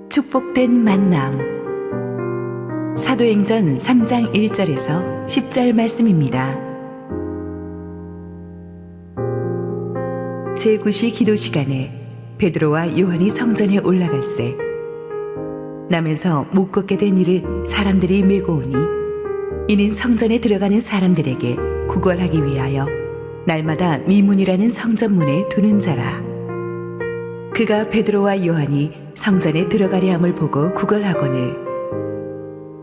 축복된 만남. 사도행전 3장 1절에서 10절 말씀입니다. 제9시 기도 시간에 베드로와 요한이 성전에 올라갈새 남에서 못 걷게 된 이를 사람들이 메고 오니 이는 성전에 들어가는 사람들에게 구걸하기 위하여 날마다 미문이라는 성전문에 두는 자라. 그가 베드로와 요한이 성전에 들어가려 함을 보고 구걸하거늘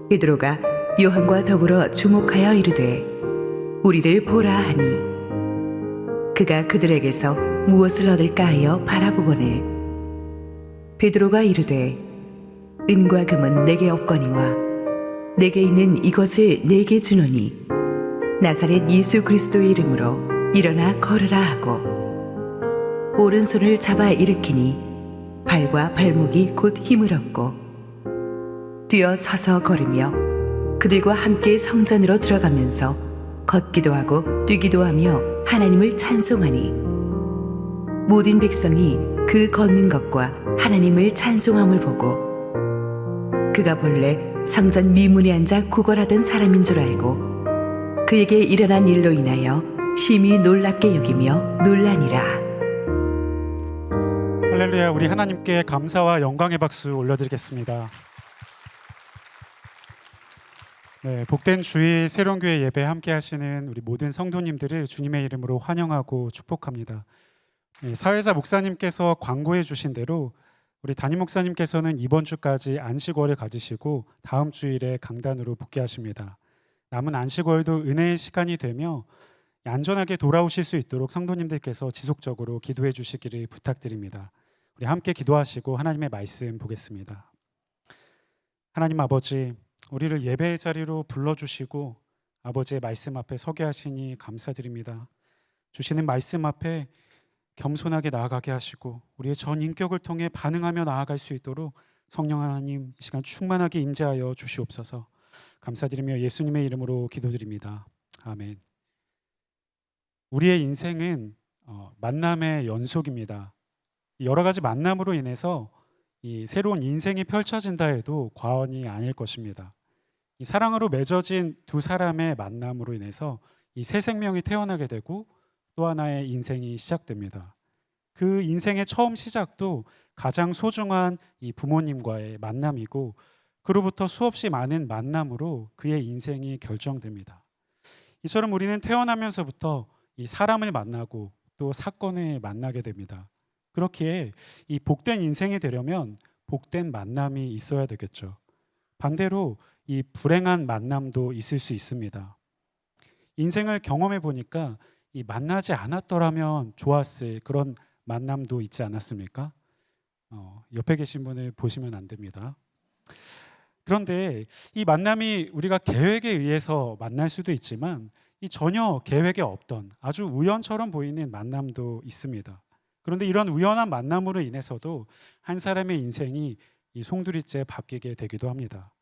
베드로가 요한과 더불어 주목하여 이르되 우리를 보라 하니 그가 그들에게서 무엇을 얻을까 하여 바라보거늘 베드로가 이르되 은과 금은 내게 없거니와 내게 있는 이것을 내게 주노니 나사렛 예수 그리스도의 이름으로 일어나 걸으라 하고 오른손을 잡아 일으키니 발과 발목이 곧 힘을 얻고 뛰어 서서 걸으며 그들과 함께 성전으로 들어가면서 걷기도 하고 뛰기도 하며 하나님을 찬송하니 모든 백성이 그 걷는 것과 하나님을 찬송함을 보고 그가 본래 성전 미문에 앉아 구걸하던 사람인 줄 알고 그에게 일어난 일로 인하여 심히 놀랍게 여기며 놀라니라. 할렐루야. 우리 하나님께 감사와 영광의 박수 올려드리겠습니다. 네, 복된 주일 새로운 교회 예배 함께 하시는 우리 모든 성도님들을 주님의 이름으로 환영하고 축복합니다. 네, 사회자 목사님께서 광고해 주신 대로 우리 담임 목사님께서는 이번 주까지 안식월을 가지시고 다음 주일에 강단으로 복귀하십니다. 남은 안식월도 은혜의 시간이 되며 안전하게 돌아오실 수 있도록 성도님들께서 지속적으로 기도해 주시기를 부탁드립니다. 우리 함께 기도하시고 하나님의 말씀 보겠습니다. 하나님 아버지, 우리를 예배의 자리로 불러주시고 아버지의 말씀 앞에 서게 하시니 감사드립니다. 주시는 말씀 앞에 겸손하게 나아가게 하시고 우리의 전 인격을 통해 반응하며 나아갈 수 있도록 성령 하나님 이 시간 충만하게 임재하여 주시옵소서. 감사드리며 예수님의 이름으로 기도드립니다. 아멘. 우리의 인생은 만남의 연속입니다. 여러 가지 만남으로 인해서 이 새로운 인생이 펼쳐진다 해도 과언이 아닐 것입니다. 이 사랑으로 맺어진 두 사람의 만남으로 인해서 이 새 생명이 태어나게 되고 또 하나의 인생이 시작됩니다. 그 인생의 처음 시작도 가장 소중한 이 부모님과의 만남이고 그로부터 수없이 많은 만남으로 그의 인생이 결정됩니다. 이처럼 우리는 태어나면서부터 이 사람을 만나고 또 사건을 만나게 됩니다. 그렇기에 이 복된 인생이 되려면 복된 만남이 있어야 되겠죠. 반대로 이 불행한 만남도 있을 수 있습니다. 인생을 경험해 보니까 이 만나지 않았더라면 좋았을 그런 만남도 있지 않았습니까? 옆에 계신 분을 보시면 안 됩니다. 그런데 이 만남이 우리가 계획에 의해서 만날 수도 있지만 이 전혀 계획에 없던 아주 우연처럼 보이는 만남도 있습니다. 그런데 이런 우연한 만남으로 인해서도 한 사람의 인생이 이 송두리째 바뀌게 되기도 합니다.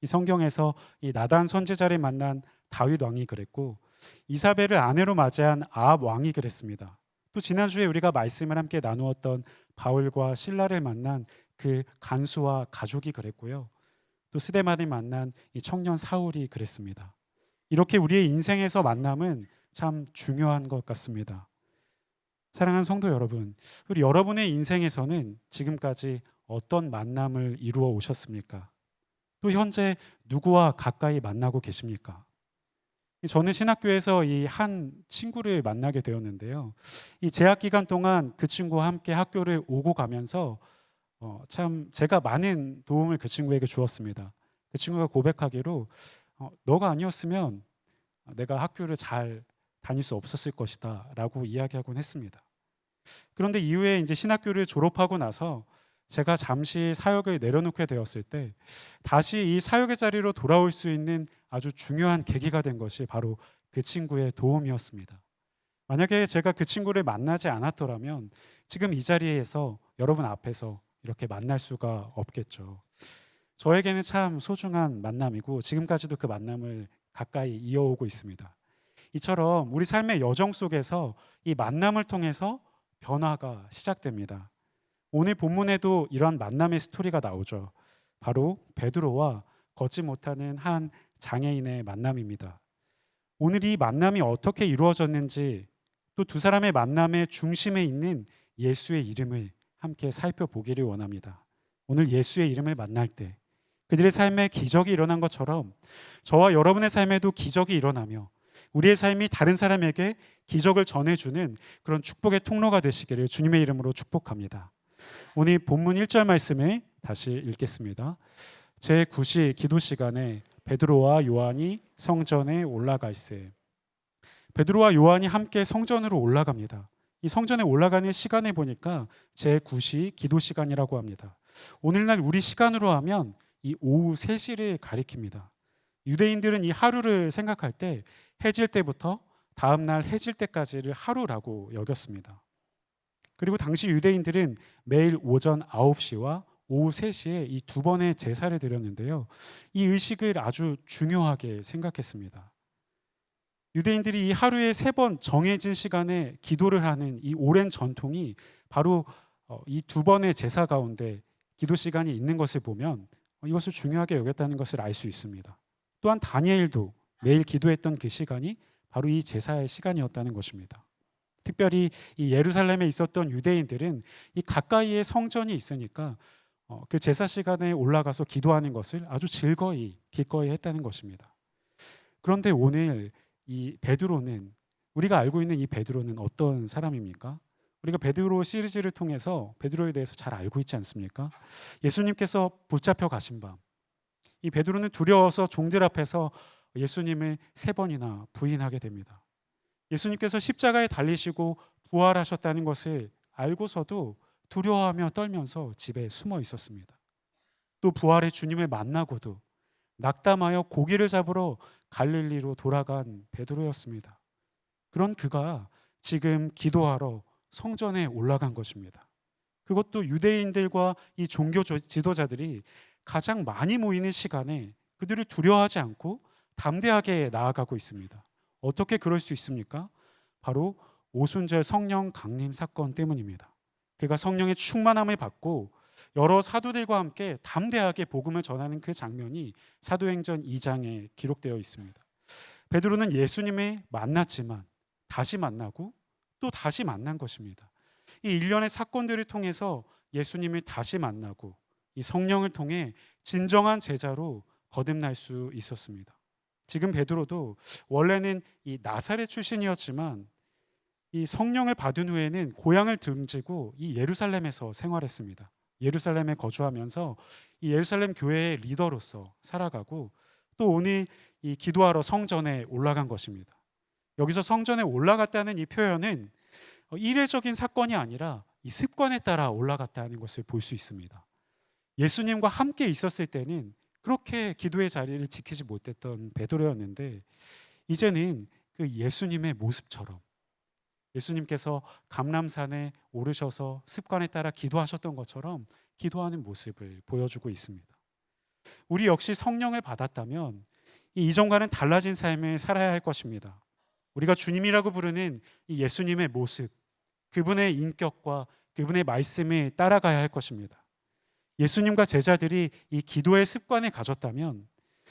이 성경에서 이 나단 선지자를 만난 다윗 왕이 그랬고 이사벨을 아내로 맞이한 아합 왕이 그랬습니다. 또 지난주에 우리가 말씀을 함께 나누었던 바울과 실라를 만난 그 간수와 가족이 그랬고요. 또 스데반을 만난 이 청년 사울이 그랬습니다. 이렇게 우리의 인생에서 만남은 참 중요한 것 같습니다. 사랑하는 성도 여러분, 우리 여러분의 인생에서는 지금까지 어떤 만남을 이루어 오셨습니까? 또 현재 누구와 가까이 만나고 계십니까? 저는 신학교에서 이 한 친구를 만나게 되었는데요. 이 재학 기간 동안 그 친구와 함께 학교를 오고 가면서 참 제가 많은 도움을 그 친구에게 주었습니다. 그 친구가 고백하기로 너가 아니었으면 내가 학교를 잘 다닐 수 없었을 것이다 라고 이야기하곤 했습니다. 그런데 이후에 이제 신학교를 졸업하고 나서 제가 잠시 사역을 내려놓게 되었을 때 다시 이 사역의 자리로 돌아올 수 있는 아주 중요한 계기가 된 것이 바로 그 친구의 도움이었습니다. 만약에 제가 그 친구를 만나지 않았더라면 지금 이 자리에서 여러분 앞에서 이렇게 만날 수가 없겠죠. 저에게는 참 소중한 만남이고 지금까지도 그 만남을 가까이 이어오고 있습니다. 이처럼 우리 삶의 여정 속에서 이 만남을 통해서 변화가 시작됩니다. 오늘 본문에도 이러한 만남의 스토리가 나오죠. 바로 베드로와 걷지 못하는 한 장애인의 만남입니다. 오늘 이 만남이 어떻게 이루어졌는지, 또 두 사람의 만남의 중심에 있는 예수의 이름을 함께 살펴보기를 원합니다. 오늘 예수의 이름을 만날 때 그들의 삶에 기적이 일어난 것처럼 저와 여러분의 삶에도 기적이 일어나며 우리의 삶이 다른 사람에게 기적을 전해주는 그런 축복의 통로가 되시기를 주님의 이름으로 축복합니다. 오늘 본문 1절 말씀을 다시 읽겠습니다. 제9시 기도 시간에 베드로와 요한이 성전에 올라가 있으. 베드로와 요한이 함께 성전으로 올라갑니다. 이 성전에 올라가는 시간에 보니까 제9시 기도 시간이라고 합니다. 오늘날 우리 시간으로 하면 이 오후 3시를 가리킵니다. 유대인들은 이 하루를 생각할 때 해질 때부터 다음날 해질 때까지를 하루라고 여겼습니다. 그리고 당시 유대인들은 매일 오전 9시와 오후 3시에 이 두 번의 제사를 드렸는데요. 이 의식을 아주 중요하게 생각했습니다. 유대인들이 이 하루에 3번 정해진 시간에 기도를 하는 이 오랜 전통이 바로 이 두 번의 제사 가운데 기도 시간이 있는 것을 보면 이것을 중요하게 여겼다는 것을 알 수 있습니다. 또한 다니엘도 매일 기도했던 그 시간이 바로 이 제사의 시간이었다는 것입니다. 특별히 이 예루살렘에 있었던 유대인들은 이 가까이에 성전이 있으니까 그 제사 시간에 올라가서 기도하는 것을 아주 즐거이 기꺼이 했다는 것입니다. 그런데 오늘 이 베드로는, 우리가 알고 있는 이 베드로는 어떤 사람입니까? 우리가 베드로 시리즈를 통해서 베드로에 대해서 잘 알고 있지 않습니까? 예수님께서 붙잡혀 가신 밤, 이 베드로는 두려워서 종들 앞에서 예수님을 3번이나 부인하게 됩니다. 예수님께서 십자가에 달리시고 부활하셨다는 것을 알고서도 두려워하며 떨면서 집에 숨어 있었습니다. 또 부활의 주님을 만나고도 낙담하여 고기를 잡으러 갈릴리로 돌아간 베드로였습니다. 그런 그가 지금 기도하러 성전에 올라간 것입니다. 그것도 유대인들과 이 종교 지도자들이 가장 많이 모이는 시간에 그들을 두려워하지 않고 담대하게 나아가고 있습니다. 어떻게 그럴 수 있습니까? 바로 오순절 성령 강림 사건 때문입니다. 그가 성령의 충만함을 받고 여러 사도들과 함께 담대하게 복음을 전하는 그 장면이 사도행전 2장에 기록되어 있습니다. 베드로는 예수님을 만났지만 다시 만나고 또 다시 만난 것입니다. 이 일련의 사건들을 통해서 예수님을 다시 만나고 이 성령을 통해 진정한 제자로 거듭날 수 있었습니다. 지금 베드로도 원래는 이 나사렛 출신이었지만 이 성령을 받은 후에는 고향을 등지고 이 예루살렘에서 생활했습니다. 예루살렘에 거주하면서 이 예루살렘 교회의 리더로서 살아가고 또 오늘 이 기도하러 성전에 올라간 것입니다. 여기서 성전에 올라갔다는 이 표현은 이례적인 사건이 아니라 이 습관에 따라 올라갔다는 것을 볼 수 있습니다. 예수님과 함께 있었을 때는 그렇게 기도의 자리를 지키지 못했던 베드로였는데 이제는 그 예수님의 모습처럼 예수님께서 감람산에 오르셔서 습관에 따라 기도하셨던 것처럼 기도하는 모습을 보여주고 있습니다. 우리 역시 성령을 받았다면 이 이전과는 달라진 삶을 살아야 할 것입니다. 우리가 주님이라고 부르는 이 예수님의 모습, 그분의 인격과 그분의 말씀을 따라가야 할 것입니다. 예수님과 제자들이 이 기도의 습관을 가졌다면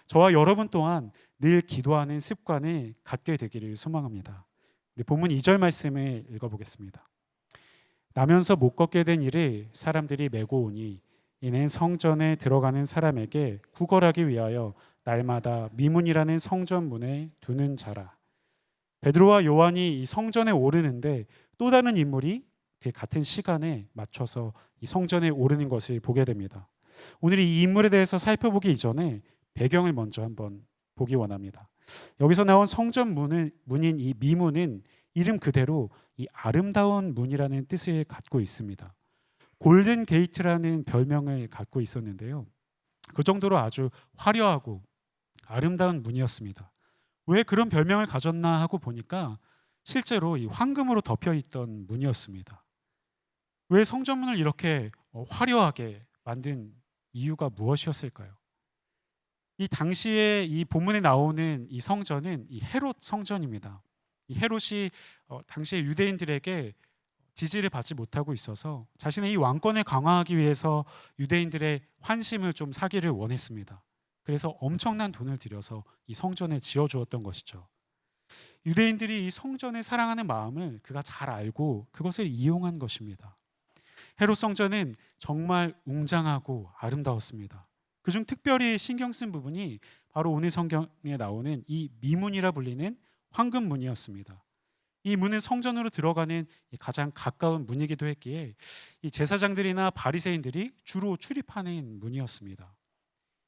저와 여러분 또한 늘 기도하는 습관을 갖게 되기를 소망합니다. 우리 본문 2절 말씀을 읽어보겠습니다. 나면서 못 걷게 된 이를 사람들이 메고 오니 이는 성전에 들어가는 사람에게 구걸하기 위하여 날마다 미문이라는 성전 문에 두는 자라. 베드로와 요한이 이 성전에 오르는데 또 다른 인물이 그 같은 시간에 맞춰서 이 성전에 오르는 것을 보게 됩니다. 오늘 이 인물에 대해서 살펴보기 이전에 배경을 먼저 한번 보기 원합니다. 여기서 나온 성전 문인 이 미문은 이름 그대로 이 아름다운 문이라는 뜻을 갖고 있습니다. 골든 게이트라는 별명을 갖고 있었는데요. 그 정도로 아주 화려하고 아름다운 문이었습니다. 왜 그런 별명을 가졌나 하고 보니까 실제로 이 황금으로 덮여 있던 문이었습니다. 왜 성전문을 이렇게 화려하게 만든 이유가 무엇이었을까요? 이 당시에 이 본문에 나오는 이 성전은 이 헤롯 성전입니다. 이 헤롯이 당시의 유대인들에게 지지를 받지 못하고 있어서 자신의 이 왕권을 강화하기 위해서 유대인들의 환심을 좀 사기를 원했습니다. 그래서 엄청난 돈을 들여서 이 성전을 지어주었던 것이죠. 유대인들이 이 성전을 사랑하는 마음을 그가 잘 알고 그것을 이용한 것입니다. 헤롯 성전은 정말 웅장하고 아름다웠습니다. 그중 특별히 신경 쓴 부분이 바로 오늘 성경에 나오는 이 미문이라 불리는 황금문이었습니다. 이 문은 성전으로 들어가는 가장 가까운 문이기도 했기에 이 제사장들이나 바리새인들이 주로 출입하는 문이었습니다.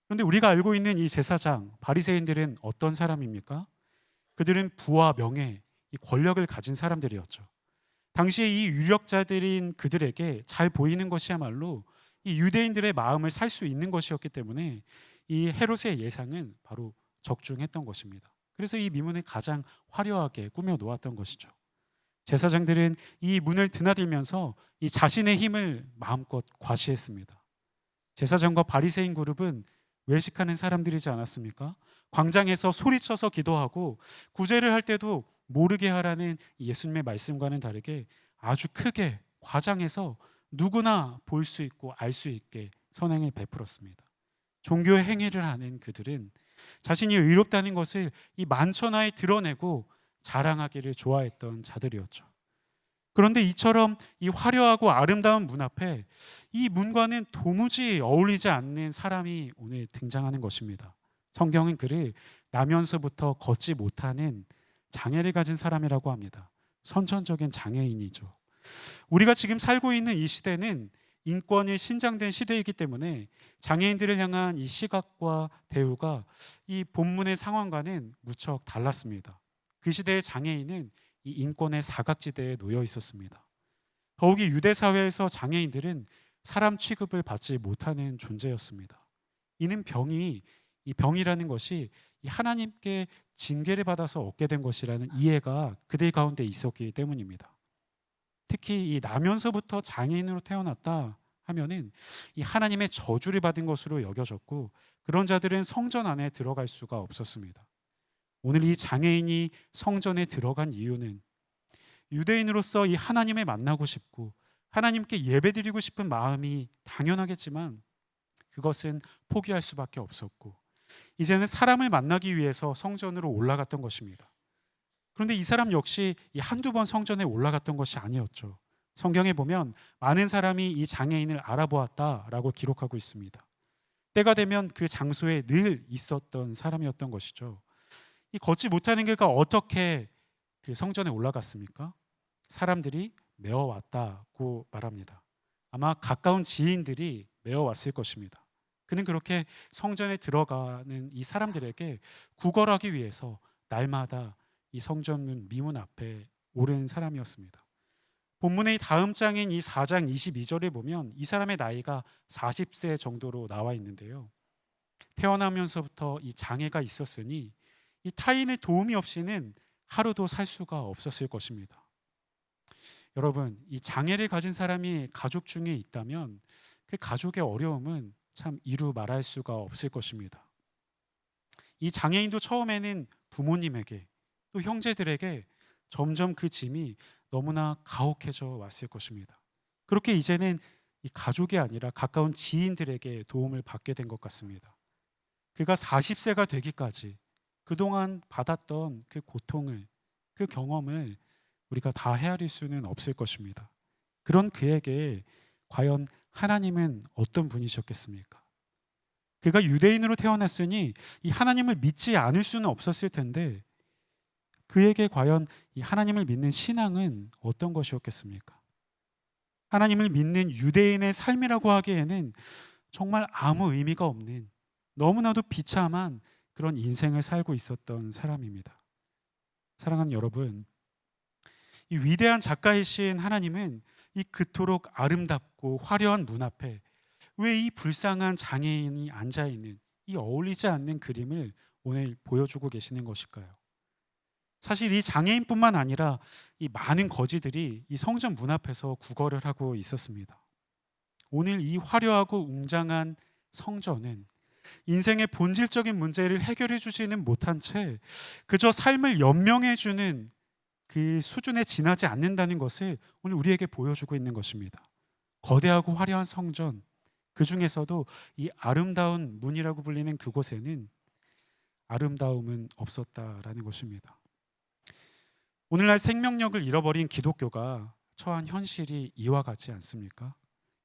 그런데 우리가 알고 있는 이 제사장, 바리새인들은 어떤 사람입니까? 그들은 부와 명예, 이 권력을 가진 사람들이었죠. 당시에 이 유력자들인 그들에게 잘 보이는 것이야말로 이 유대인들의 마음을 살 수 있는 것이었기 때문에 이 헤롯의 예상은 바로 적중했던 것입니다. 그래서 이 미문을 가장 화려하게 꾸며 놓았던 것이죠. 제사장들은 이 문을 드나들면서 이 자신의 힘을 마음껏 과시했습니다. 제사장과 바리새인 그룹은 외식하는 사람들이지 않았습니까? 광장에서 소리쳐서 기도하고 구제를 할 때도 모르게 하라는 예수님의 말씀과는 다르게 아주 크게 과장해서 누구나 볼 수 있고 알 수 있게 선행을 베풀었습니다. 종교의 행위를 하는 그들은 자신이 의롭다는 것을 이 만천하에 드러내고 자랑하기를 좋아했던 자들이었죠. 그런데 이처럼 이 화려하고 아름다운 문 앞에 이 문과는 도무지 어울리지 않는 사람이 오늘 등장하는 것입니다. 성경은 그를 나면서부터 걷지 못하는 장애를 가진 사람이라고 합니다. 선천적인 장애인이죠. 우리가 지금 살고 있는 이 시대는 인권이 신장된 시대이기 때문에 장애인들을 향한 이 시각과 대우가 이 본문의 상황과는 무척 달랐습니다. 그 시대의 장애인은 이 인권의 사각지대에 놓여 있었습니다. 더욱이 유대 사회에서 장애인들은 사람 취급을 받지 못하는 존재였습니다. 이는 이 병이라는 것이 이 하나님께 징계를 받아서 얻게 된 것이라는 이해가 그들 가운데 있었기 때문입니다. 특히 이 나면서부터 장애인으로 태어났다 하면은 이 하나님의 저주를 받은 것으로 여겨졌고 그런 자들은 성전 안에 들어갈 수가 없었습니다. 오늘 이 장애인이 성전에 들어간 이유는 유대인으로서 이 하나님을 만나고 싶고 하나님께 예배드리고 싶은 마음이 당연하겠지만 그것은 포기할 수밖에 없었고 이제는 사람을 만나기 위해서 성전으로 올라갔던 것입니다. 그런데 이 사람 역시 이 한두 번 성전에 올라갔던 것이 아니었죠. 성경에 보면 많은 사람이 이 장애인을 알아보았다라고 기록하고 있습니다. 때가 되면 그 장소에 늘 있었던 사람이었던 것이죠. 이 걷지 못하는 그가 어떻게 그 성전에 올라갔습니까? 사람들이 메어왔다고 말합니다. 아마 가까운 지인들이 메어왔을 것입니다. 그는 그렇게 성전에 들어가는 이 사람들에게 구걸하기 위해서 날마다 이 성전문 미문 앞에 오른 사람이었습니다. 본문의 다음 장인 이 4장 22절에 보면 이 사람의 나이가 40세 정도로 나와 있는데요. 태어나면서부터 이 장애가 있었으니 이 타인의 도움이 없이는 하루도 살 수가 없었을 것입니다. 여러분, 이 장애를 가진 사람이 가족 중에 있다면 그 가족의 어려움은 참 이루 말할 수가 없을 것입니다. 이 장애인도 처음에는 부모님에게 또 형제들에게 점점 그 짐이 너무나 가혹해져 왔을 것입니다. 그렇게 이제는 이 가족이 아니라 가까운 지인들에게 도움을 받게 된 것 같습니다. 그가 40세가 되기까지 그동안 받았던 그 고통을, 그 경험을 우리가 다 헤아릴 수는 없을 것입니다. 그런 그에게 과연 하나님은 어떤 분이셨겠습니까? 그가 유대인으로 태어났으니 이 하나님을 믿지 않을 수는 없었을 텐데 그에게 과연 이 하나님을 믿는 신앙은 어떤 것이었겠습니까? 하나님을 믿는 유대인의 삶이라고 하기에는 정말 아무 의미가 없는 너무나도 비참한 그런 인생을 살고 있었던 사람입니다. 사랑하는 여러분, 이 위대한 작가이신 하나님은 이 그토록 아름답고 화려한 문 앞에 왜 이 불쌍한 장애인이 앉아있는 이 어울리지 않는 그림을 오늘 보여주고 계시는 것일까요? 사실 이 장애인뿐만 아니라 이 많은 거지들이 이 성전 문 앞에서 구걸을 하고 있었습니다. 오늘 이 화려하고 웅장한 성전은 인생의 본질적인 문제를 해결해 주지는 못한 채 그저 삶을 연명해 주는 그 수준에 지나지 않는다는 것을 오늘 우리에게 보여주고 있는 것입니다. 거대하고 화려한 성전, 그 중에서도 이 아름다운 문이라고 불리는 그곳에는 아름다움은 없었다라는 것입니다. 오늘날 생명력을 잃어버린 기독교가 처한 현실이 이와 같지 않습니까?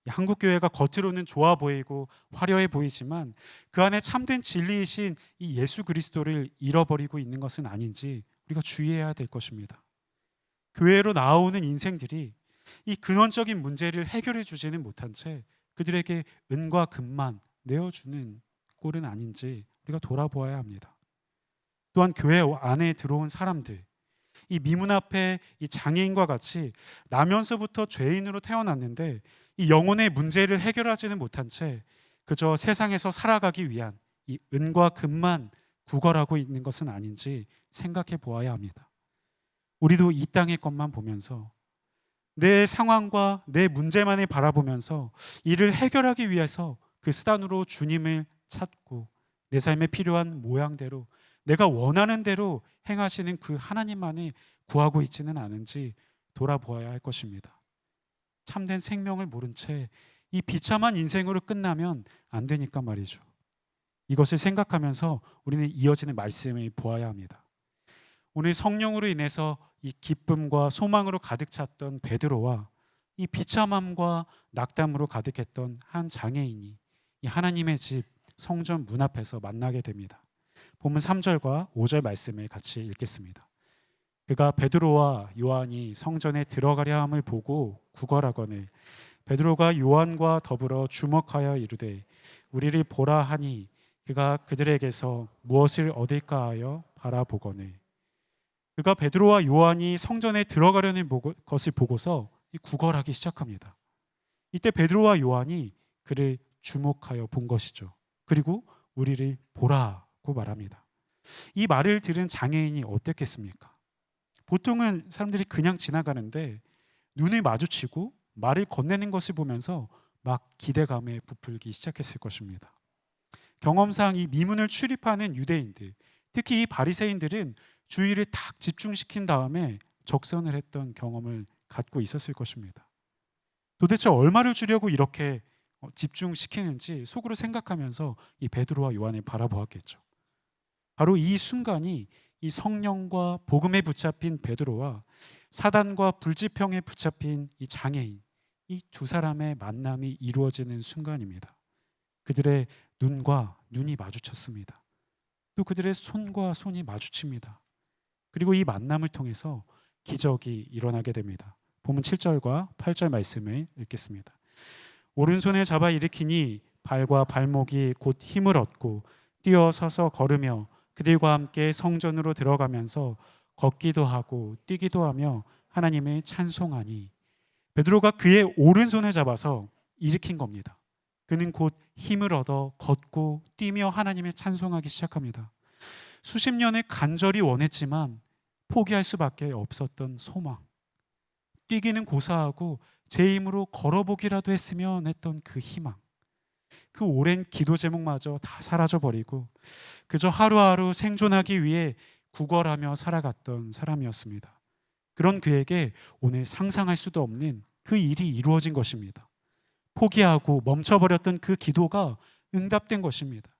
한국 교회가 겉으로는 좋아 보이고 화려해 보이지만 그 안에 참된 진리이신 이 예수 그리스도를 잃어버리고 있는 것은 아닌지 우리가 주의해야 될 것입니다. 교회로 나오는 인생들이 이 근원적인 문제를 해결해 주지는 못한 채 그들에게 은과 금만 내어주는 꼴은 아닌지 우리가 돌아보아야 합니다. 또한 교회 안에 들어온 사람들, 이 미문 앞에 이 장애인과 같이 나면서부터 죄인으로 태어났는데 이 영혼의 문제를 해결하지는 못한 채 그저 세상에서 살아가기 위한 이 은과 금만 구걸하고 있는 것은 아닌지 생각해 보아야 합니다. 우리도 이 땅의 것만 보면서 내 상황과 내 문제만을 바라보면서 이를 해결하기 위해서 그 수단으로 주님을 찾고 내 삶에 필요한 모양대로 내가 원하는 대로 행하시는 그 하나님만을 구하고 있지는 않은지 돌아보아야 할 것입니다. 참된 생명을 모른 채 이 비참한 인생으로 끝나면 안 되니까 말이죠. 이것을 생각하면서 우리는 이어지는 말씀을 보아야 합니다. 오늘 성령으로 인해서 이 기쁨과 소망으로 가득 찼던 베드로와 이 비참함과 낙담으로 가득했던 한 장애인이 이 하나님의 집 성전 문 앞에서 만나게 됩니다. 본문 3절과 5절 말씀을 같이 읽겠습니다. 그가 베드로와 요한이 성전에 들어가려 함을 보고 구걸하거늘 베드로가 요한과 더불어 주목하여 이르되 우리를 보라 하니 그가 그들에게서 무엇을 얻을까 하여 바라보거늘 그가 베드로와 요한이 성전에 들어가려는 것을 보고서 구걸하기 시작합니다. 이때 베드로와 요한이 그를 주목하여 본 것이죠. 그리고 우리를 보라고 말합니다. 이 말을 들은 장애인이 어땠겠습니까? 보통은 사람들이 그냥 지나가는데 눈을 마주치고 말을 건네는 것을 보면서 막 기대감에 부풀기 시작했을 것입니다. 경험상 이 미문을 출입하는 유대인들, 특히 이 바리새인들은 주의를 딱 집중시킨 다음에 적선을 했던 경험을 갖고 있었을 것입니다. 도대체 얼마를 주려고 이렇게 집중시키는지 속으로 생각하면서 이 베드로와 요한을 바라보았겠죠. 바로 이 순간이 이 성령과 복음에 붙잡힌 베드로와 사단과 불지평에 붙잡힌 이 장애인, 이 두 사람의 만남이 이루어지는 순간입니다. 그들의 눈과 눈이 마주쳤습니다. 또 그들의 손과 손이 마주칩니다. 그리고 이 만남을 통해서 기적이 일어나게 됩니다. 본문 7절과 8절 말씀을 읽겠습니다. 오른손에 잡아 일으키니 발과 발목이 곧 힘을 얻고 뛰어서서 걸으며 그들과 함께 성전으로 들어가면서 걷기도 하고 뛰기도 하며 하나님을 찬송하니 베드로가 그의 오른손을 잡아서 일으킨 겁니다. 그는 곧 힘을 얻어 걷고 뛰며 하나님을 찬송하기 시작합니다. 수십 년을 간절히 원했지만 포기할 수밖에 없었던 소망, 뛰기는 고사하고 제 힘으로 걸어보기라도 했으면 했던 그 희망, 그 오랜 기도 제목마저 다 사라져버리고 그저 하루하루 생존하기 위해 구걸하며 살아갔던 사람이었습니다. 그런 그에게 오늘 상상할 수도 없는 그 일이 이루어진 것입니다. 포기하고 멈춰버렸던 그 기도가 응답된 것입니다.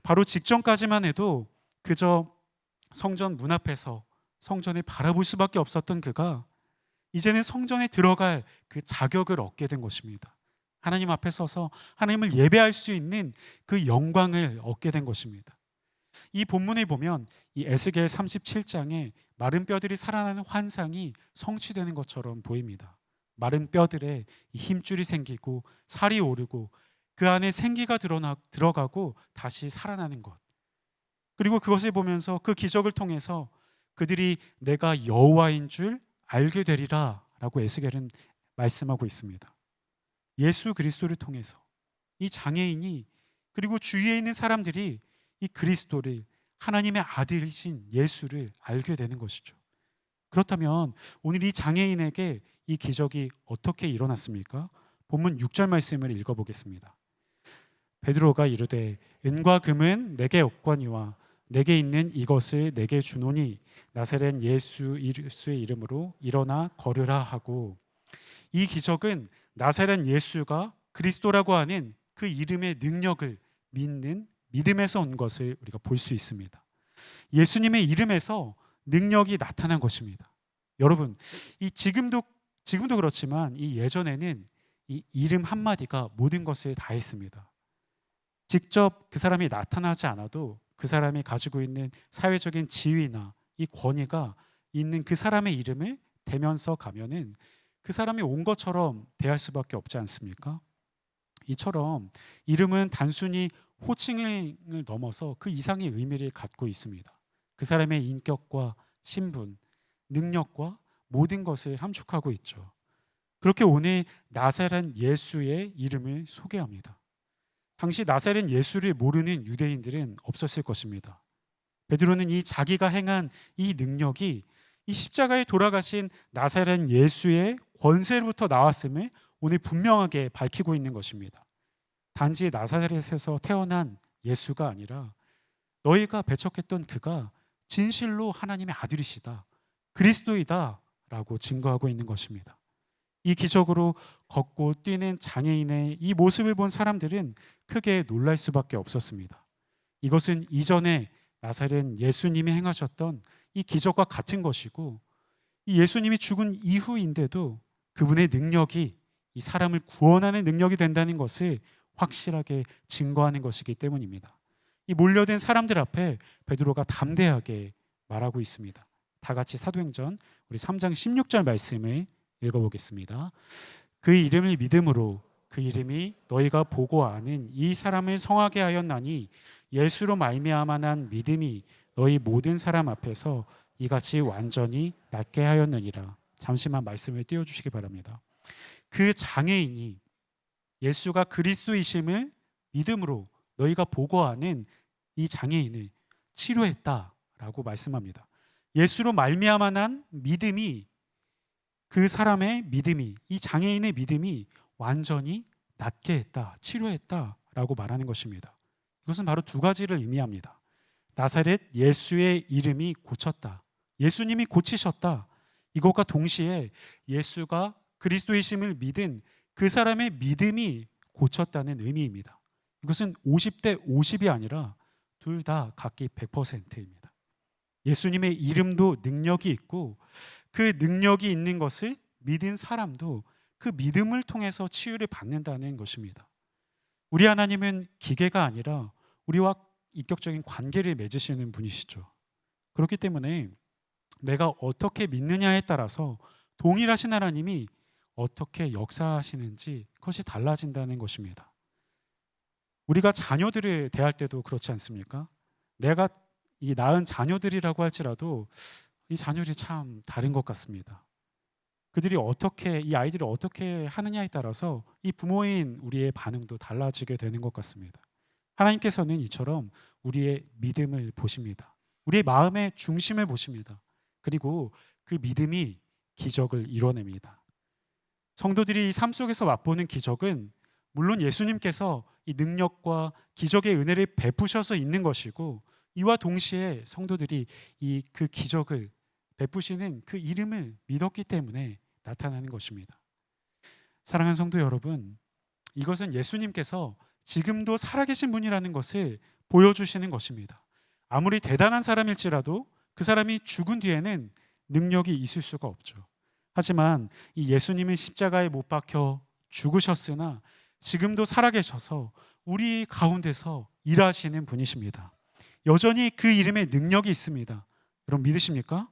바로 직전까지만 해도 그저 성전 문 앞에서 성전을 바라볼 수밖에 없었던 그가 이제는 성전에 들어갈 그 자격을 얻게 된 것입니다. 하나님 앞에 서서 하나님을 예배할 수 있는 그 영광을 얻게 된 것입니다. 이 본문에 보면 이 에스겔 37장에 마른 뼈들이 살아나는 환상이 성취되는 것처럼 보입니다. 마른 뼈들에 힘줄이 생기고 살이 오르고 그 안에 생기가 들어가고 다시 살아나는 것. 그리고 그것을 보면서 그 기적을 통해서 그들이 내가 여호와인 줄 알게 되리라 라고 에스겔은 말씀하고 있습니다. 예수 그리스도를 통해서 이 장애인이 그리고 주위에 있는 사람들이 이 그리스도를 하나님의 아들이신 예수를 알게 되는 것이죠. 그렇다면 오늘 이 장애인에게 이 기적이 어떻게 일어났습니까? 본문 6절 말씀을 읽어보겠습니다. 베드로가 이르되 은과 금은 내게 없거니와 내게 있는 이것을 내게 주노니 나사렛 예수의 이름으로 일어나 걸으라 하고, 이 기적은 나사렛 예수가 그리스도라고 하는 그 이름의 능력을 믿는 믿음에서 온 것을 우리가 볼 수 있습니다. 예수님의 이름에서 능력이 나타난 것입니다. 여러분, 이 지금도 그렇지만 이 예전에는 이 이름 한마디가 모든 것을 다 했습니다. 직접 그 사람이 나타나지 않아도 그 사람이 가지고 있는 사회적인 지위나 이 권위가 있는 그 사람의 이름을 대면서 가면은 그 사람이 온 것처럼 대할 수밖에 없지 않습니까? 이처럼 이름은 단순히 호칭을 넘어서 그 이상의 의미를 갖고 있습니다. 그 사람의 인격과 신분, 능력과 모든 것을 함축하고 있죠. 그렇게 오늘 나사렛 예수의 이름을 소개합니다. 당시 나사렛 예수를 모르는 유대인들은 없었을 것입니다. 베드로는 이 자기가 행한 이 능력이 이 십자가에 돌아가신 나사렛 예수의 권세로부터 나왔음을 오늘 분명하게 밝히고 있는 것입니다. 단지 나사렛에서 태어난 예수가 아니라 너희가 배척했던 그가 진실로 하나님의 아들이시다, 그리스도이다 라고 증거하고 있는 것입니다. 이 기적으로 걷고 뛰는 장애인의 이 모습을 본 사람들은 크게 놀랄 수밖에 없었습니다. 이것은 이전에 나사렛 예수님이 행하셨던 이 기적과 같은 것이고, 이 예수님이 죽은 이후인데도 그분의 능력이 이 사람을 구원하는 능력이 된다는 것을 확실하게 증거하는 것이기 때문입니다. 이 몰려든 사람들 앞에 베드로가 담대하게 말하고 있습니다. 다 같이 사도행전 우리 3장 16절 말씀을 읽어보겠습니다. 그 이름을 믿음으로 그 이름이 너희가 보고 아는 이 사람을 성하게 하였나니 예수로 말미암아 난 믿음이 너희 모든 사람 앞에서 이같이 완전히 낫게 하였느니라. 잠시만 말씀을 띄워주시기 바랍니다. 그 장애인이 예수가 그리스도이심을 믿음으로 너희가 보고 아는 이 장애인을 치료했다라고 말씀합니다. 예수로 말미암아 난 믿음이, 그 사람의 믿음이, 이 장애인의 믿음이 완전히 낫게 했다, 치료했다라고 말하는 것입니다. 이것은 바로 두 가지를 의미합니다. 나사렛 예수의 이름이 고쳤다, 예수님이 고치셨다. 이것과 동시에 예수가 그리스도이심을 믿은 그 사람의 믿음이 고쳤다는 의미입니다. 이것은 50대 50이 아니라 둘 다 각기 100%입니다. 예수님의 이름도 능력이 있고 그 능력이 있는 것을 믿은 사람도 그 믿음을 통해서 치유를 받는다는 것입니다. 우리 하나님은 기계가 아니라 우리와 인격적인 관계를 맺으시는 분이시죠. 그렇기 때문에 내가 어떻게 믿느냐에 따라서 동일하신 하나님이 어떻게 역사하시는지 그것이 달라진다는 것입니다. 우리가 자녀들을 대할 때도 그렇지 않습니까? 내가 이 낳은 자녀들이라고 할지라도 이 자녀들이 참 다른 것 같습니다. 그들이 어떻게, 이 아이들이 어떻게 하느냐에 따라서 이 부모인 우리의 반응도 달라지게 되는 것 같습니다. 하나님께서는 이처럼 우리의 믿음을 보십니다. 우리의 마음의 중심을 보십니다. 그리고 그 믿음이 기적을 이뤄냅니다. 성도들이 이 삶 속에서 맛보는 기적은 물론 예수님께서 이 능력과 기적의 은혜를 베푸셔서 있는 것이고, 이와 동시에 성도들이 이 그 기적을 베푸시는 그 이름을 믿었기 때문에 나타나는 것입니다. 사랑하는 성도 여러분, 이것은 예수님께서 지금도 살아계신 분이라는 것을 보여주시는 것입니다. 아무리 대단한 사람일지라도 그 사람이 죽은 뒤에는 능력이 있을 수가 없죠. 하지만 이 예수님은 십자가에 못 박혀 죽으셨으나 지금도 살아계셔서 우리 가운데서 일하시는 분이십니다. 여전히 그 이름에 능력이 있습니다. 여러분 믿으십니까?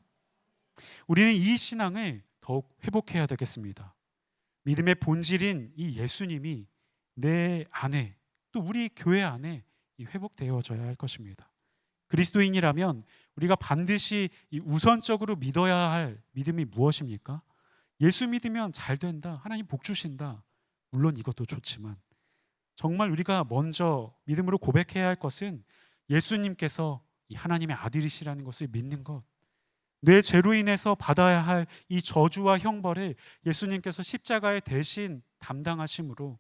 우리는 이 신앙을 더욱 회복해야 되겠습니다. 믿음의 본질인 이 예수님이 내 안에, 또 우리 교회 안에 회복되어져야 할 것입니다. 그리스도인이라면 우리가 반드시 우선적으로 믿어야 할 믿음이 무엇입니까? 예수 믿으면 잘 된다, 하나님 복 주신다, 물론 이것도 좋지만 정말 우리가 먼저 믿음으로 고백해야 할 것은 예수님께서 이 하나님의 아들이시라는 것을 믿는 것, 내 죄로 인해서 받아야 할 이 저주와 형벌을 예수님께서 십자가에 대신 담당하심으로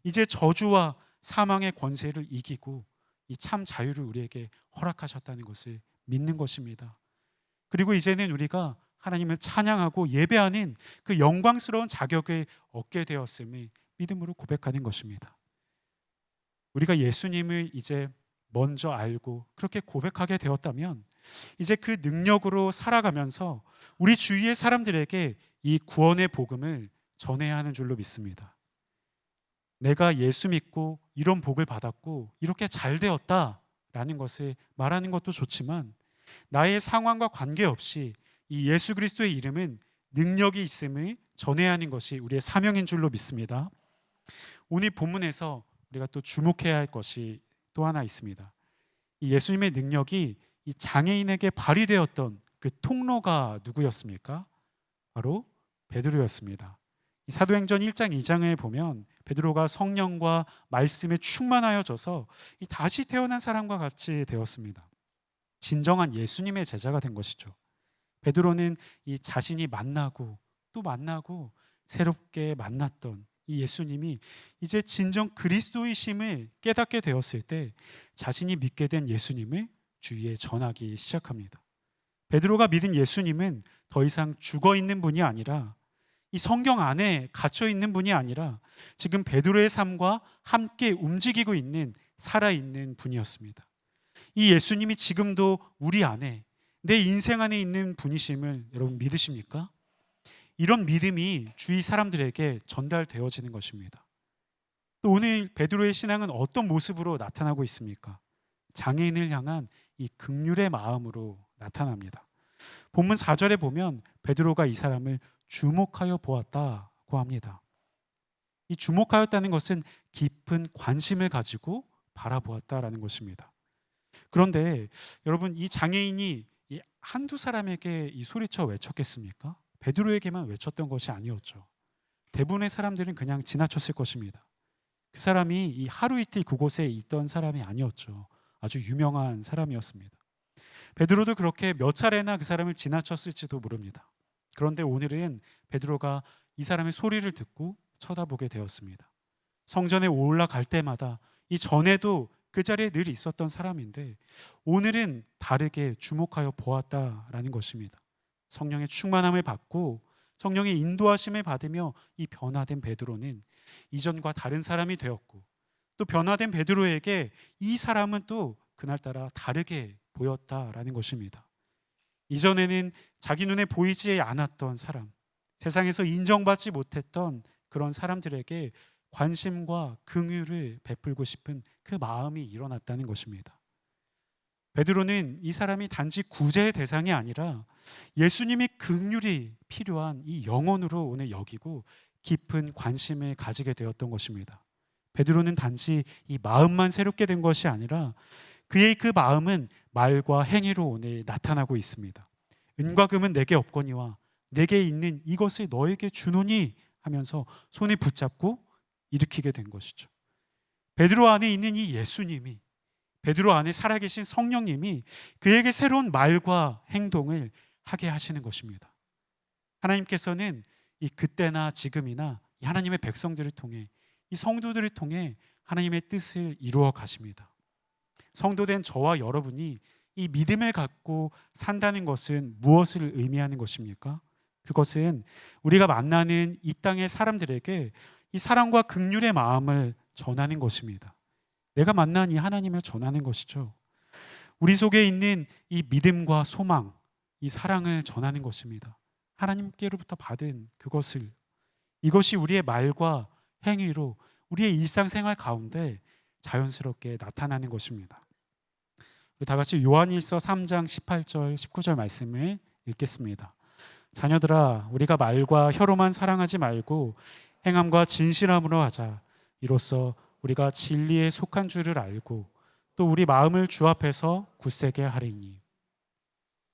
이제 저주와 사망의 권세를 이기고 이 참 자유를 우리에게 허락하셨다는 것을 믿는 것입니다. 그리고 이제는 우리가 하나님을 찬양하고 예배하는 그 영광스러운 자격을 얻게 되었음을 믿음으로 고백하는 것입니다. 우리가 예수님을 이제 먼저 알고 그렇게 고백하게 되었다면 이제 그 능력으로 살아가면서 우리 주위의 사람들에게 이 구원의 복음을 전해야 하는 줄로 믿습니다. 내가 예수 믿고 이런 복을 받았고 이렇게 잘 되었다라는 것을 말하는 것도 좋지만 나의 상황과 관계없이 이 예수 그리스도의 이름은 능력이 있음을 전해야 하는 것이 우리의 사명인 줄로 믿습니다. 오늘 본문에서 우리가 또 주목해야 할 것이 또 하나 있습니다. 이 예수님의 능력이 이 장애인에게 발휘되었던 그 통로가 누구였습니까? 바로 베드로였습니다. 이 사도행전 1장 2장에 보면 베드로가 성령과 말씀에 충만하여져서 이 다시 태어난 사람과 같이 되었습니다. 진정한 예수님의 제자가 된 것이죠. 베드로는 이 자신이 만나고 또 만나고 새롭게 만났던 이 예수님이 이제 진정 그리스도이심을 깨닫게 되었을 때 자신이 믿게 된 예수님을 주위에 전하기 시작합니다. 베드로가 믿은 예수님은 더 이상 죽어 있는 분이 아니라 이 성경 안에 갇혀 있는 분이 아니라 지금 베드로의 삶과 함께 움직이고 있는 살아있는 분이었습니다. 이 예수님이 지금도 우리 안에 내 인생 안에 있는 분이심을 여러분 믿으십니까? 이런 믿음이 주위 사람들에게 전달되어지는 것입니다. 또 오늘 베드로의 신앙은 어떤 모습으로 나타나고 있습니까? 장애인을 향한 이 긍휼의 마음으로 나타납니다. 본문 4절에 보면 베드로가 이 사람을 주목하여 보았다고 합니다. 이 주목하였다는 것은 깊은 관심을 가지고 바라보았다라는 것입니다. 그런데 여러분, 이 장애인이 한두 사람에게 이 소리쳐 외쳤겠습니까? 베드로에게만 외쳤던 것이 아니었죠. 대부분의 사람들은 그냥 지나쳤을 것입니다. 그 사람이 이 하루 이틀 그곳에 있던 사람이 아니었죠. 아주 유명한 사람이었습니다. 베드로도 그렇게 몇 차례나 그 사람을 지나쳤을지도 모릅니다. 그런데 오늘은 베드로가 이 사람의 소리를 듣고 쳐다보게 되었습니다. 성전에 올라갈 때마다 이 전에도 그 자리에 늘 있었던 사람인데 오늘은 다르게 주목하여 보았다라는 것입니다. 성령의 충만함을 받고 성령의 인도하심을 받으며 이 변화된 베드로는 이전과 다른 사람이 되었고 또 변화된 베드로에게 이 사람은 또 그날따라 다르게 보였다라는 것입니다. 이전에는 자기 눈에 보이지 않았던 사람, 세상에서 인정받지 못했던 그런 사람들에게 관심과 긍휼을 베풀고 싶은 그 마음이 일어났다는 것입니다. 베드로는 이 사람이 단지 구제의 대상이 아니라 예수님이 긍휼이 필요한 이 영혼으로 오늘 여기고 깊은 관심을 가지게 되었던 것입니다. 베드로는 단지 이 마음만 새롭게 된 것이 아니라 그의 그 마음은 말과 행위로 오늘 나타나고 있습니다. 은과 금은 내게 없거니와 내게 있는 이것을 너에게 주노니 하면서 손에 붙잡고 일으키게 된 것이죠. 베드로 안에 있는 이 예수님이, 베드로 안에 살아계신 성령님이 그에게 새로운 말과 행동을 하게 하시는 것입니다. 하나님께서는 이 그때나 지금이나 이 하나님의 백성들을 통해 이 성도들을 통해 하나님의 뜻을 이루어 가십니다. 성도된 저와 여러분이 이 믿음을 갖고 산다는 것은 무엇을 의미하는 것입니까? 그것은 우리가 만나는 이 땅의 사람들에게 이 사랑과 긍휼의 마음을 전하는 것입니다. 내가 만난 이 하나님을 전하는 것이죠. 우리 속에 있는 이 믿음과 소망, 이 사랑을 전하는 것입니다. 하나님께로부터 받은 그것을, 이것이 우리의 말과 행위로 우리의 일상생활 가운데 자연스럽게 나타나는 것입니다. 다 같이 요한일서 3장 18절 19절 말씀을 읽겠습니다. 자녀들아, 우리가 말과 혀로만 사랑하지 말고 행함과 진실함으로 하자. 이로써 우리가 진리에 속한 줄을 알고 또 우리 마음을 주 앞에서 굳세게 하리니.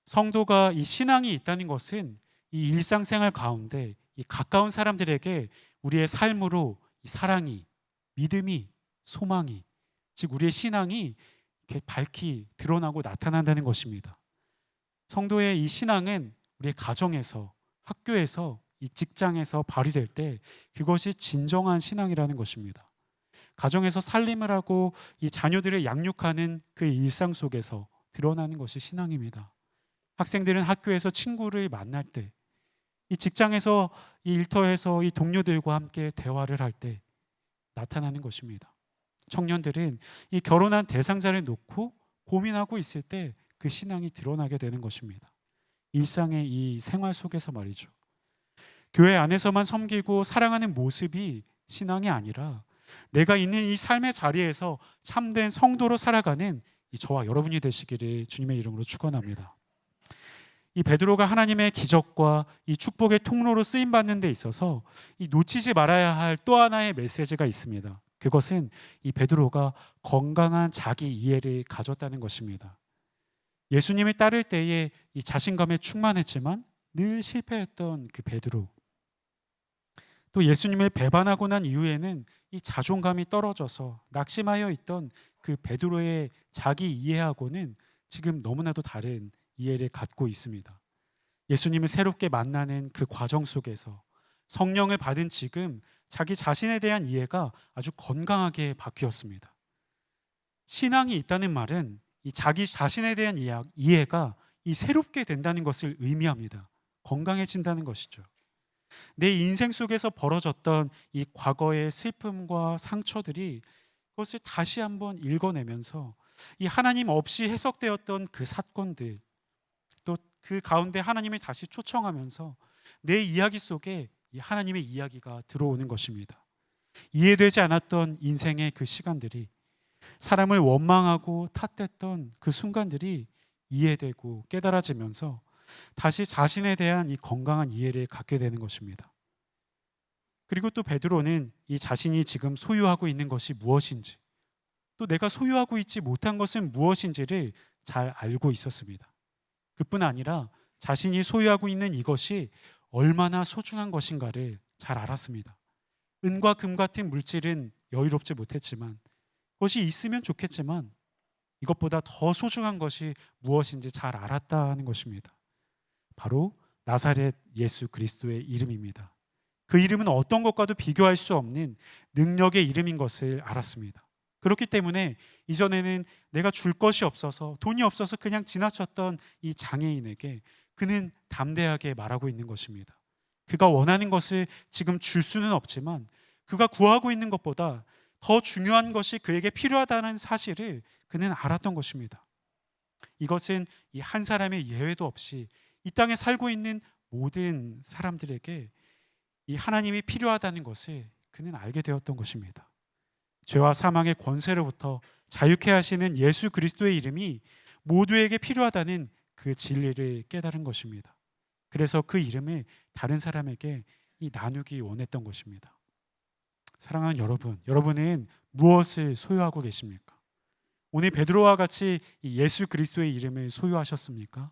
성도가 이 신앙이 있다는 것은 이 일상생활 가운데 이 가까운 사람들에게 우리의 삶으로 이 사랑이, 믿음이, 소망이, 즉 우리의 신앙이 이렇게 밝히 드러나고 나타난다는 것입니다. 성도의 이 신앙은 우리의 가정에서, 학교에서, 이 직장에서 발휘될 때 그것이 진정한 신앙이라는 것입니다. 가정에서 살림을 하고 이 자녀들을 양육하는 그 일상 속에서 드러나는 것이 신앙입니다. 학생들은 학교에서 친구를 만날 때, 이 직장에서 이 일터에서 이 동료들과 함께 대화를 할 때 나타나는 것입니다. 청년들은 이 결혼한 대상자를 놓고 고민하고 있을 때 그 신앙이 드러나게 되는 것입니다. 일상의 이 생활 속에서 말이죠. 교회 안에서만 섬기고 사랑하는 모습이 신앙이 아니라 내가 있는 이 삶의 자리에서 참된 성도로 살아가는 이 저와 여러분이 되시기를 주님의 이름으로 축원합니다. 이 베드로가 하나님의 기적과 이 축복의 통로로 쓰임 받는 데 있어서 이 놓치지 말아야 할 또 하나의 메시지가 있습니다. 그것은 이 베드로가 건강한 자기 이해를 가졌다는 것입니다. 예수님을 따를 때에 이 자신감에 충만했지만 늘 실패했던 그 베드로, 또 예수님을 배반하고 난 이후에는 이 자존감이 떨어져서 낙심하여 있던 그 베드로의 자기 이해하고는 지금 너무나도 다른 이해를 갖고 있습니다. 예수님을 새롭게 만나는 그 과정 속에서 성령을 받은 지금 자기 자신에 대한 이해가 아주 건강하게 바뀌었습니다. 신앙이 있다는 말은 이 자기 자신에 대한 이해가 이 새롭게 된다는 것을 의미합니다. 건강해진다는 것이죠. 내 인생 속에서 벌어졌던 이 과거의 슬픔과 상처들이 그것을 다시 한번 읽어내면서 이 하나님 없이 해석되었던 그 사건들, 또 그 가운데 하나님을 다시 초청하면서 내 이야기 속에 이 하나님의 이야기가 들어오는 것입니다. 이해되지 않았던 인생의 그 시간들이, 사람을 원망하고 탓했던 그 순간들이 이해되고 깨달아지면서 다시 자신에 대한 이 건강한 이해를 갖게 되는 것입니다. 그리고 또 베드로는 이 자신이 지금 소유하고 있는 것이 무엇인지, 또 내가 소유하고 있지 못한 것은 무엇인지를 잘 알고 있었습니다. 그뿐 아니라 자신이 소유하고 있는 이것이 얼마나 소중한 것인가를 잘 알았습니다. 은과 금 같은 물질은 여유롭지 못했지만, 그것이 있으면 좋겠지만 이것보다 더 소중한 것이 무엇인지 잘 알았다는 것입니다. 바로 나사렛 예수 그리스도의 이름입니다. 그 이름은 어떤 것과도 비교할 수 없는 능력의 이름인 것을 알았습니다. 그렇기 때문에 이전에는 내가 줄 것이 없어서, 돈이 없어서 그냥 지나쳤던 이 장애인에게 그는 담대하게 말하고 있는 것입니다. 그가 원하는 것을 지금 줄 수는 없지만 그가 구하고 있는 것보다 더 중요한 것이 그에게 필요하다는 사실을 그는 알았던 것입니다. 이것은 이 한 사람의 예외도 없이 이 땅에 살고 있는 모든 사람들에게 이 하나님이 필요하다는 것을 그는 알게 되었던 것입니다. 죄와 사망의 권세로부터 자유케 하시는 예수 그리스도의 이름이 모두에게 필요하다는 그 진리를 깨달은 것입니다. 그래서 그 이름을 다른 사람에게 나누기 원했던 것입니다. 사랑하는 여러분, 여러분은 무엇을 소유하고 계십니까? 오늘 베드로와 같이 이 예수 그리스도의 이름을 소유하셨습니까?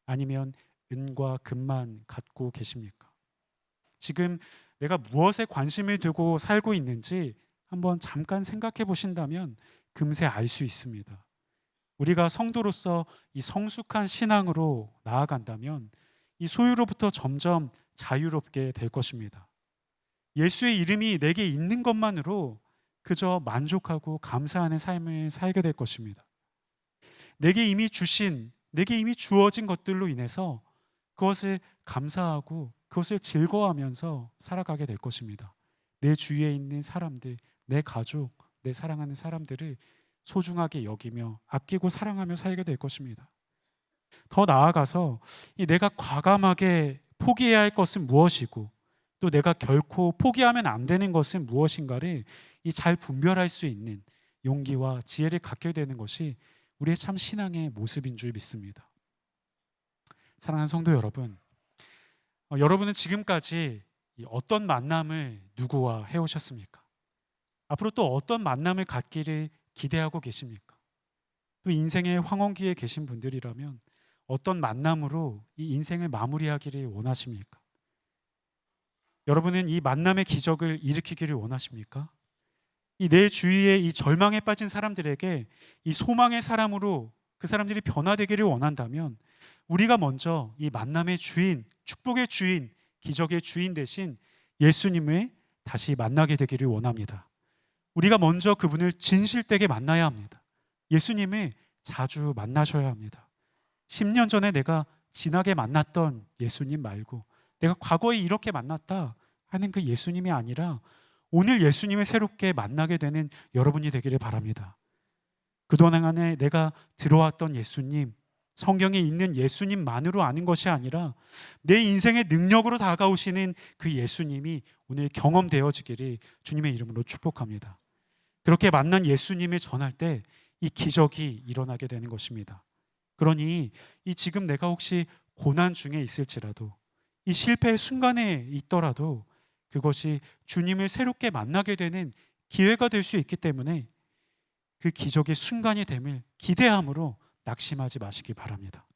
아니면 은과 금만 갖고 계십니까? 지금 내가 무엇에 관심을 두고 살고 있는지 한번 잠깐 생각해 보신다면 금세 알 수 있습니다. 우리가 성도로서 이 성숙한 신앙으로 나아간다면 이 소유로부터 점점 자유롭게 될 것입니다. 예수의 이름이 내게 있는 것만으로 그저 만족하고 감사하는 삶을 살게 될 것입니다. 내게 이미 주신, 내게 이미 주어진 것들로 인해서 그것을 감사하고 그것을 즐거워하면서 살아가게 될 것입니다. 내 주위에 있는 사람들, 내 가족, 내 사랑하는 사람들을 소중하게 여기며 아끼고 사랑하며 살게 될 것입니다. 더 나아가서 내가 과감하게 포기해야 할 것은 무엇이고 또 내가 결코 포기하면 안 되는 것은 무엇인가를 잘 분별할 수 있는 용기와 지혜를 갖게 되는 것이 우리의 참 신앙의 모습인 줄 믿습니다. 사랑하는 성도 여러분, 여러분은 지금까지 어떤 만남을 누구와 해오셨습니까? 앞으로 또 어떤 만남을 갖기를 기대하고 계십니까? 또 인생의 황혼기에 계신 분들이라면 어떤 만남으로 이 인생을 마무리하기를 원하십니까? 여러분은 이 만남의 기적을 일으키기를 원하십니까? 이 내 주위에 이 절망에 빠진 사람들에게 이 소망의 사람으로 그 사람들이 변화되기를 원한다면 우리가 먼저 이 만남의 주인, 축복의 주인, 기적의 주인 대신 예수님을 다시 만나게 되기를 원합니다. 우리가 먼저 그분을 진실되게 만나야 합니다. 예수님을 자주 만나셔야 합니다. 10년 전에 내가 진하게 만났던 예수님 말고 내가 과거에 이렇게 만났다 하는 그 예수님이 아니라 오늘 예수님을 새롭게 만나게 되는 여러분이 되기를 바랍니다. 그동안에 내가 들어왔던 예수님, 성경에 있는 예수님만으로 아는 것이 아니라 내 인생의 능력으로 다가오시는 그 예수님이 오늘 경험되어지기를 주님의 이름으로 축복합니다. 그렇게 만난 예수님을 전할 때 이 기적이 일어나게 되는 것입니다. 그러니 이 지금 내가 혹시 고난 중에 있을지라도 이 실패의 순간에 있더라도 그것이 주님을 새롭게 만나게 되는 기회가 될 수 있기 때문에 그 기적의 순간이 됨을 기대함으로 낙심하지 마시기 바랍니다.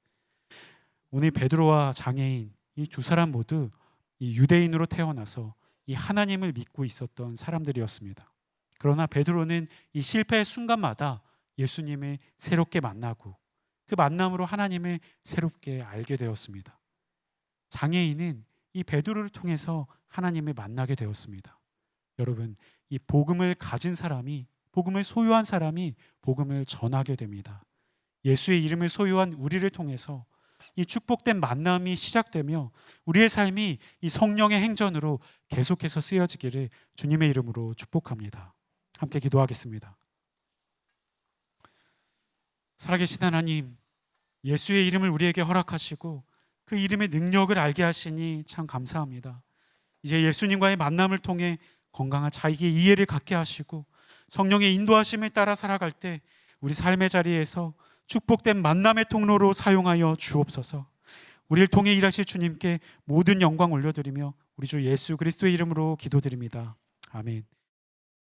오늘 베드로와 장애인 이 두 사람 모두 이 유대인으로 태어나서 이 하나님을 믿고 있었던 사람들이었습니다. 그러나 베드로는 이 실패의 순간마다 예수님을 새롭게 만나고 그 만남으로 하나님을 새롭게 알게 되었습니다. 장애인은 이 베드로를 통해서 하나님을 만나게 되었습니다. 여러분, 이 복음을 가진 사람이, 복음을 소유한 사람이 복음을 전하게 됩니다. 예수의 이름을 소유한 우리를 통해서 이 축복된 만남이 시작되며 우리의 삶이 이 성령의 행전으로 계속해서 쓰여지기를 주님의 이름으로 축복합니다. 함께 기도하겠습니다. 살아계신 하나님, 예수의 이름을 우리에게 허락하시고 그 이름의 능력을 알게 하시니 참 감사합니다. 이제 예수님과의 만남을 통해 건강한 자기의 이해를 갖게 하시고 성령의 인도하심을 따라 살아갈 때 우리 삶의 자리에서 축복된 만남의 통로로 사용하여 주옵소서. 우리를 통해 일하실 주님께 모든 영광 올려드리며 우리 주 예수 그리스도의 이름으로 기도드립니다. 아멘.